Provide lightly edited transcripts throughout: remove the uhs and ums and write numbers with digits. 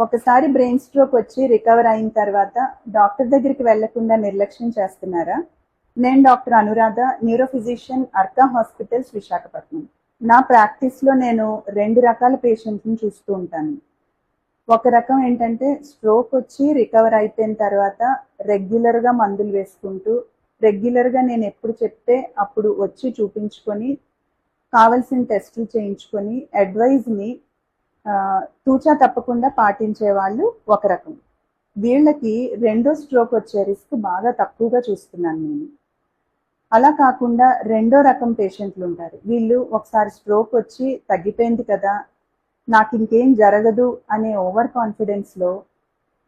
ఒకసారి brain stroke వచ్చి recover అయిన తర్వాత డాక్టర్ దగ్గరికి వెళ్లకుండా నిర్లక్ష్యం చేస్తున్నారా? నేను doctor Anuradha, neuro physician, Arka hospitals, Visakhapatnam. నా ప్రాక్టీస్లో నేను 2 రకాల పేషెంట్స్ని చూస్తూ ఉంటాను. ఒక రకం ఏంటంటే స్ట్రోక్ వచ్చి రికవర్ అయిపోయిన తర్వాత రెగ్యులర్గా మందులు వేసుకుంటూ, రెగ్యులర్గా నేను ఎప్పుడు చెప్తే అప్పుడు వచ్చి చూపించుకొని, కావలసిన టెస్టులు చేయించుకొని, అడ్వైజ్ని తూచా తప్పకుండా పాటించే వాళ్ళు ఒక రకం. వీళ్ళకి రెండో స్ట్రోక్ వచ్చే రిస్క్ బాగా తక్కువగా చూస్తున్నాను నేను. అలా కాకుండా రెండో రకం పేషెంట్లు ఉంటారు. వీళ్ళు ఒకసారి స్ట్రోక్ వచ్చి తగ్గిపోయింది కదా, నాకు ఇంకేం జరగదు అనే ఓవర్ కాన్ఫిడెన్స్లో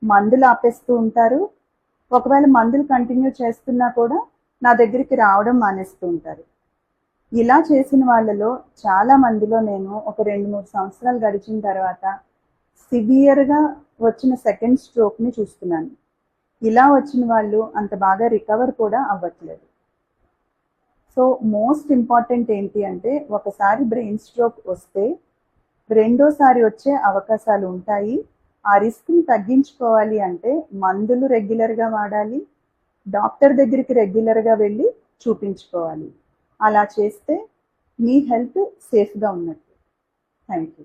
మందులు ఆపేస్తూ ఉంటారు. ఒకవేళ మందులు కంటిన్యూ చేస్తున్నా కూడా నా దగ్గరికి రావడం మానేస్తూ ఉంటారు. ఇలా చేసిన వాళ్ళలో చాలా మందిలో నేను ఒక 2-3 సంవత్సరాలు గడిచిన తర్వాత సివియర్గా వచ్చిన సెకండ్ స్ట్రోక్ని చూస్తున్నాను. ఇలా వచ్చిన వాళ్ళు అంత బాగా రికవర్ కూడా అవ్వట్లేదు. సో మోస్ట్ ఇంపార్టెంట్ ఏంటి అంటే, ఒకసారి బ్రెయిన్ స్ట్రోక్ వస్తే రెండోసారి వచ్చే అవకాశాలు ఉంటాయి. ఆ రిస్క్ని తగ్గించుకోవాలి అంటే మందులు రెగ్యులర్గా వాడాలి, డాక్టర్ దగ్గరికి రెగ్యులర్గా వెళ్ళి చూపించుకోవాలి. అలా చేస్తే మీ హెల్త్ సేఫ్గా ఉన్నట్టు. Thank you.